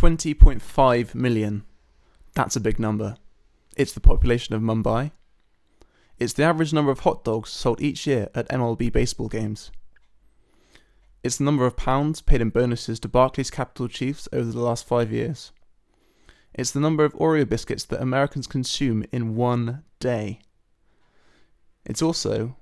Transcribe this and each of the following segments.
20.5 million. That's a big number. It's the population of Mumbai. It's the average number of hot dogs sold each year at MLB baseball games. It's the number of pounds paid in bonuses to Barclays Capital Chiefs over the last 5 years. It's the number of Oreo biscuits that Americans consume in one day. It's also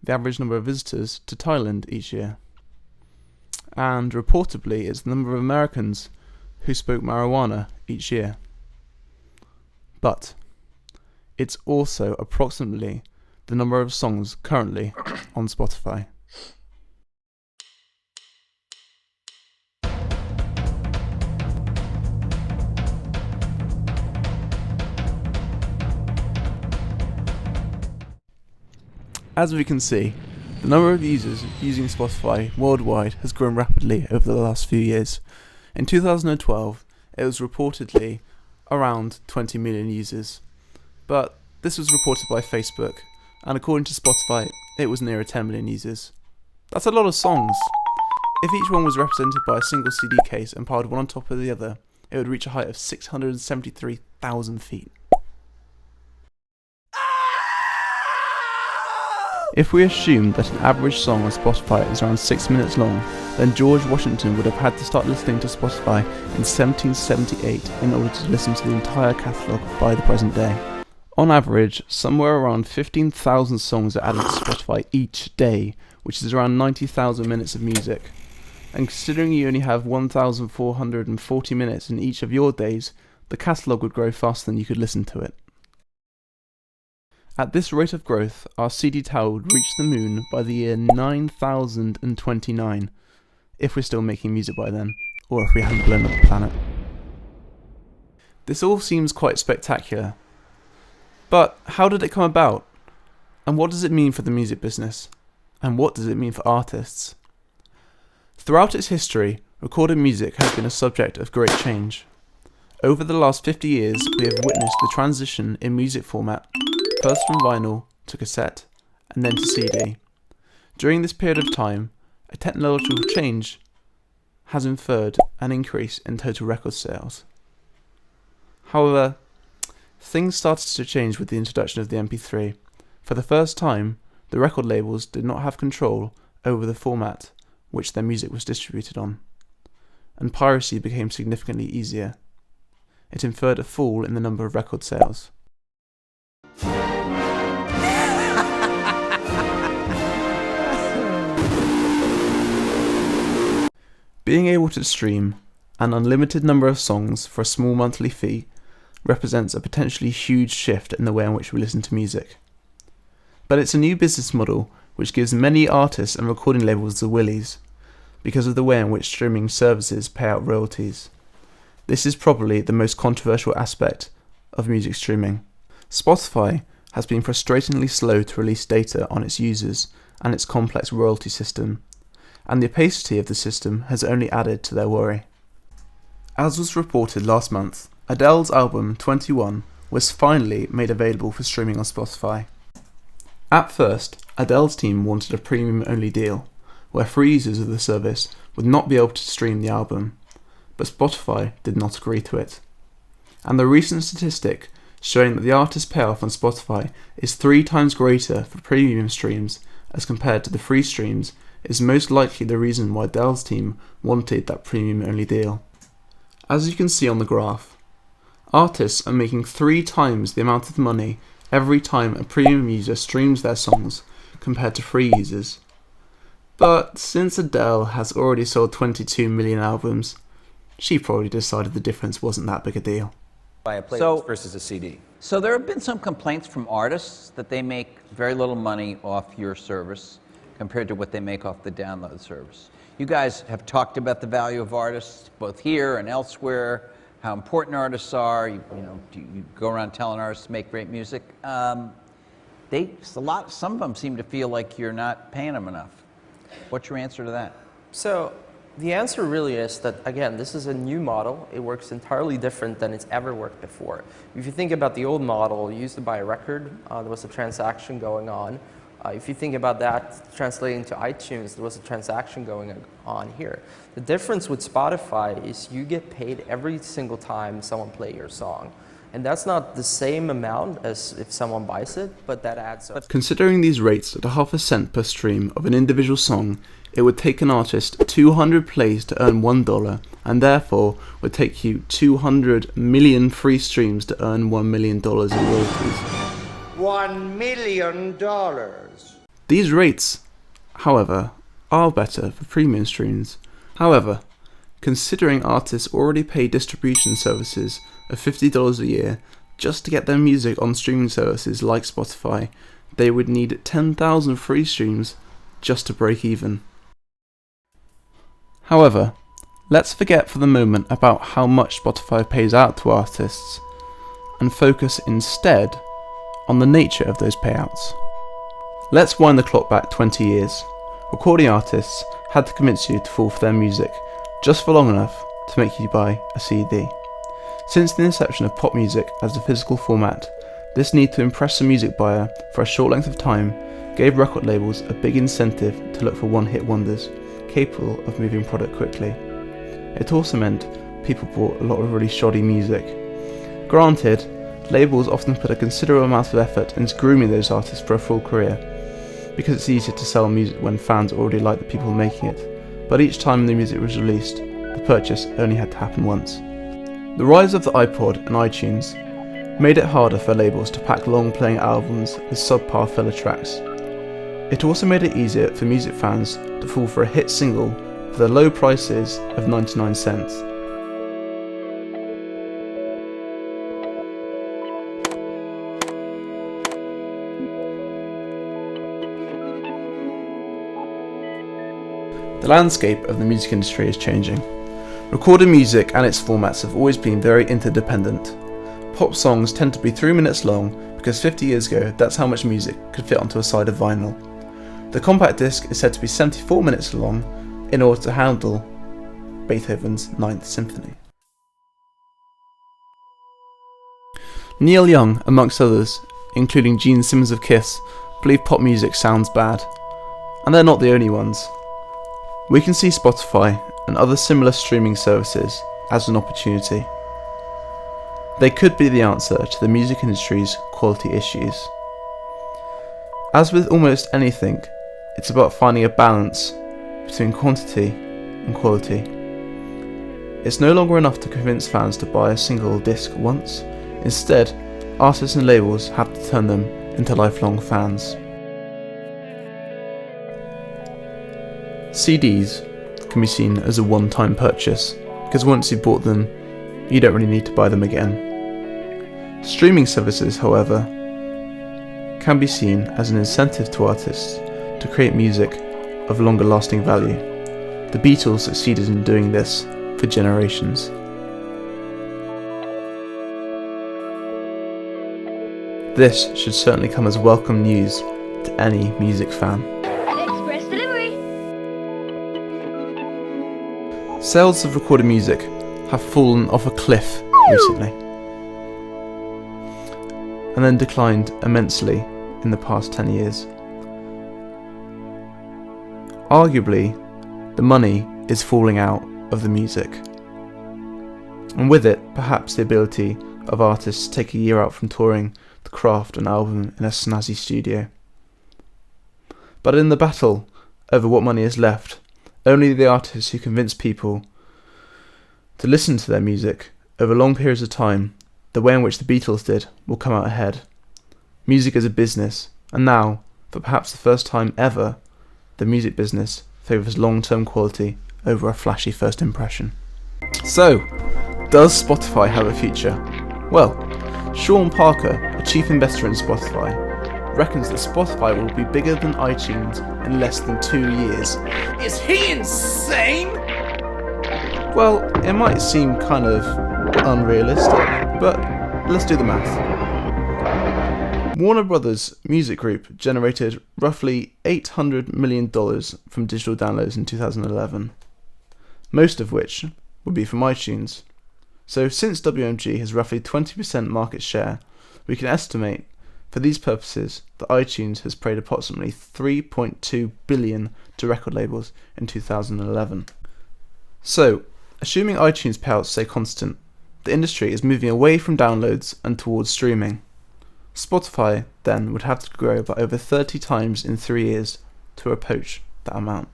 the average number of visitors to Thailand each year. And reportedly, it's the number of Americans who smoke marijuana each year. But it's also approximately the number of songs currently on Spotify. As we can see, the number of users using Spotify worldwide has grown rapidly over the last few years. In 2012, it was reportedly around 20 million users, but this was reported by Facebook, and according to Spotify, it was nearer 10 million users. That's a lot of songs. If each one was represented by a single CD case and piled one on top of the other, it would reach a height of 673,000 feet. If we assume that an average song on Spotify is around 6 minutes long, then George Washington would have had to start listening to Spotify in 1778 in order to listen to the entire catalogue by the present day. On average, somewhere around 15,000 songs are added to Spotify each day, which is around 90,000 minutes of music. And considering you only have 1,440 minutes in each of your days, the catalogue would grow faster than you could listen to it. At this rate of growth, our CD tower would reach the moon by the year 9029, if we're still making music by then, or if we haven't blown up the planet. This all seems quite spectacular, but how did it come about? And what does it mean for the music business? And what does it mean for artists? Throughout its history, recorded music has been a subject of great change. Over the last 50 years, we have witnessed the transition in music format, first from vinyl to cassette, and then to CD. During this period of time, a technological change has inferred an increase in total record sales. However, things started to change with the introduction of the MP3. For the first time, the record labels did not have control over the format which their music was distributed on, and piracy became significantly easier. It inferred a fall in the number of record sales. Being able to stream an unlimited number of songs for a small monthly fee represents a potentially huge shift in the way in which we listen to music. But it's a new business model which gives many artists and recording labels the willies, because of the way in which streaming services pay out royalties. This is probably the most controversial aspect of music streaming. Spotify has been frustratingly slow to release data on its users and its complex royalty system, and the opacity of the system has only added to their worry. As was reported last month, Adele's album 21 was finally made available for streaming on Spotify. At first, Adele's team wanted a premium-only deal, where free users of the service would not be able to stream the album, but Spotify did not agree to it. And the recent statistic showing that the artist's payoff on Spotify is 3 times greater for premium streams as compared to the free streams is most likely the reason why Adele's team wanted that premium-only deal. As you can see on the graph, artists are making 3 times the amount of money every time a premium user streams their songs compared to free users. But since Adele has already sold 22 million albums, she probably decided the difference wasn't that big a deal. By a playlist versus a CD. So there have been some complaints from artists that they make very little money off your service compared to what they make off the download service. You guys have talked about the value of artists, both here and elsewhere, how important artists are. You go around telling artists to make great music. Some of them seem to feel like you're not paying them enough. What's your answer to that? So the answer really is that, again, this is a new model. It works entirely different than it's ever worked before. If you think about the old model, you used to buy a record, there was a transaction going on. If you think about that translating to iTunes, there was a transaction going on here. The difference with Spotify is you get paid every single time someone plays your song. And that's not the same amount as if someone buys it, but that adds up. Considering these rates at 0.5 cent per stream of an individual song, it would take an artist 200 plays to earn $1, and therefore would take you 200 million free streams to earn $1 million in royalties. $1 million. These rates, however, are better for premium streams. However, considering artists already pay distribution services of $50 a year just to get their music on streaming services like Spotify, they would need 10,000 free streams just to break even. However, let's forget for the moment about how much Spotify pays out to artists and focus instead on the nature of those payouts. Let's wind the clock back 20 years. Recording artists had to convince you to fall for their music just for long enough to make you buy a CD. Since the inception of pop music as a physical format, this need to impress a music buyer for a short length of time gave record labels a big incentive to look for one-hit wonders, capable of moving product quickly. It also meant people bought a lot of really shoddy music. Granted, labels often put a considerable amount of effort into grooming those artists for a full career, because it's easier to sell music when fans already like the people making it, but each time the music was released, the purchase only had to happen once. The rise of the iPod and iTunes made it harder for labels to pack long-playing albums with subpar filler tracks. It also made it easier for music fans to fall for a hit single for the low prices of 99 cents. The landscape of the music industry is changing. Recorded music and its formats have always been very interdependent. Pop songs tend to be 3 minutes long because 50 years ago that's how much music could fit onto a side of vinyl. The compact disc is said to be 74 minutes long in order to handle Beethoven's Ninth Symphony. Neil Young, amongst others, including Gene Simmons of Kiss, believe pop music sounds bad. And they're not the only ones. We can see Spotify and other similar streaming services as an opportunity. They could be the answer to the music industry's quality issues. As with almost anything, it's about finding a balance between quantity and quality. It's no longer enough to convince fans to buy a single disc once. Instead, artists and labels have to turn them into lifelong fans. CDs can be seen as a one-time purchase, because once you've bought them, you don't really need to buy them again. Streaming services, however, can be seen as an incentive to artists to create music of longer lasting value. The Beatles succeeded in doing this for generations. This should certainly come as welcome news to any music fan. Express delivery. Sales of recorded music have fallen off a cliff recently, and then declined immensely in the past 10 years. Arguably, the money is falling out of the music, and with it, perhaps the ability of artists to take a year out from touring to craft an album in a snazzy studio. But in the battle over what money is left, only the artists who convince people to listen to their music over long periods of time, the way in which the Beatles did, will come out ahead. Music is a business, and now, for perhaps the first time ever, the music business favours long-term quality over a flashy first impression. So, does Spotify have a future? Well, Sean Parker, a chief investor in Spotify, reckons that Spotify will be bigger than iTunes in less than 2 years. Is he insane? Well, it might seem kind of unrealistic, but let's do the math. Warner Brothers Music Group generated roughly $800 million from digital downloads in 2011, most of which would be from iTunes. So since WMG has roughly 20% market share, we can estimate For these purposes, the iTunes has paid approximately $3.2 billion to record labels in 2011. So, assuming iTunes payouts stay constant, the industry is moving away from downloads and towards streaming. Spotify, then, would have to grow by over 30 times in 3 years to approach that amount.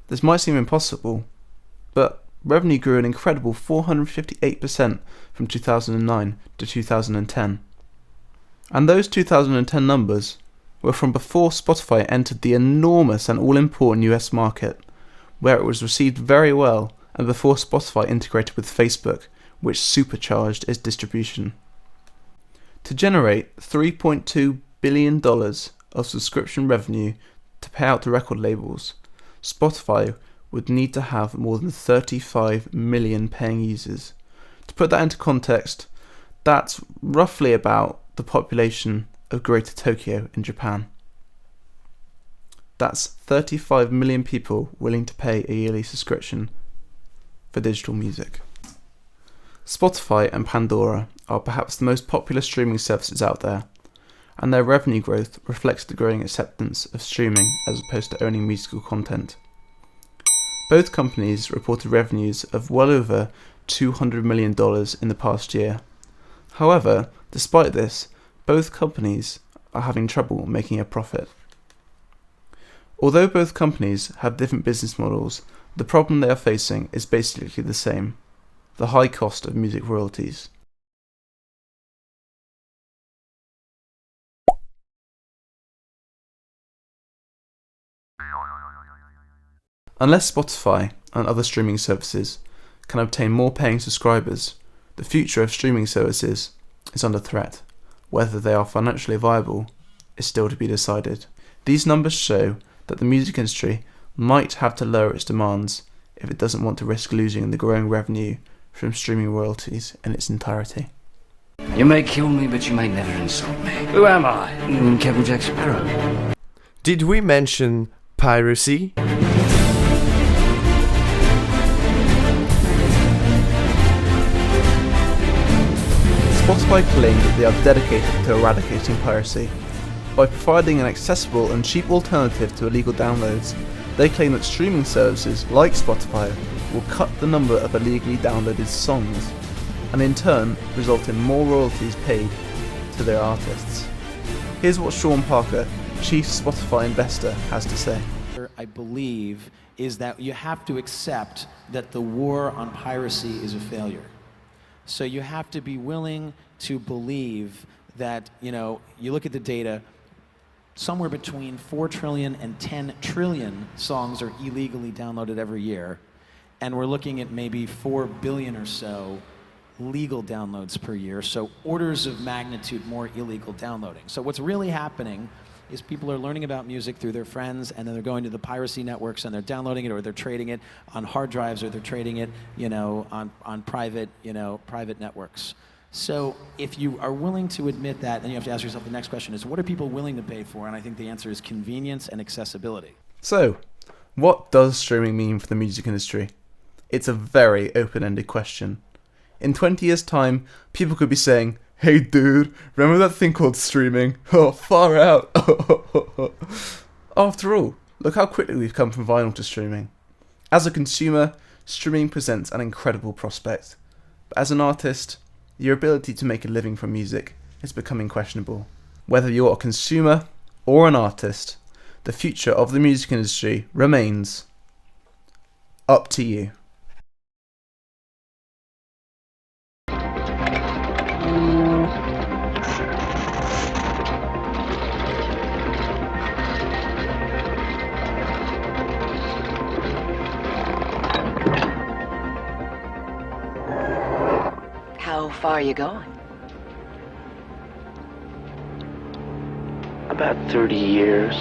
This might seem impossible, but revenue grew an incredible 458% from 2009 to 2010. And those 2010 numbers were from before Spotify entered the enormous and all-important US market, where it was received very well, and before Spotify integrated with Facebook, which supercharged its distribution. To generate $3.2 billion of subscription revenue to pay out to record labels, Spotify would need to have more than 35 million paying users. To put that into context, that's roughly about the population of Greater Tokyo in Japan. That's 35 million people willing to pay a yearly subscription for digital music. Spotify and Pandora are perhaps the most popular streaming services out there, and their revenue growth reflects the growing acceptance of streaming as opposed to owning musical content. Both companies reported revenues of well over $200 million in the past year. However, despite this, both companies are having trouble making a profit. Although both companies have different business models, the problem they are facing is basically the same: the high cost of music royalties. Unless Spotify and other streaming services can obtain more paying subscribers, the future of streaming services is under threat. Whether they are financially viable is still to be decided. These numbers show that the music industry might have to lower its demands if it doesn't want to risk losing the growing revenue from streaming royalties in its entirety. You may kill me, but you may never insult me. Who am I? Captain Jack Sparrow. Did we mention piracy? Spotify claim that they are dedicated to eradicating piracy. By providing an accessible and cheap alternative to illegal downloads, they claim that streaming services like Spotify will cut the number of illegally downloaded songs, and in turn result in more royalties paid to their artists. Here's what Sean Parker, chief Spotify investor, has to say. I believe is that you have to accept that the war on piracy is a failure. So you have to be willing to believe that, you look at the data, somewhere between 4 trillion and 10 trillion songs are illegally downloaded every year, and we're looking at maybe 4 billion or so legal downloads per year, so orders of magnitude more illegal downloading. So what's really happening is people are learning about music through their friends, and then they're going to the piracy networks and they're downloading it, or they're trading it on hard drives, or they're trading it, on private, private networks. So if you are willing to admit that, then you have to ask yourself the next question is, what are people willing to pay for? And I think the answer is convenience and accessibility. So, what does streaming mean for the music industry? It's a very open-ended question. In 20 years' time, people could be saying, "Hey dude, remember that thing called streaming? Oh, far out." After all, look how quickly we've come from vinyl to streaming. As a consumer, streaming presents an incredible prospect. But as an artist, your ability to make a living from music is becoming questionable. Whether you're a consumer or an artist, the future of the music industry remains up to you. How far are you going? About 30 years.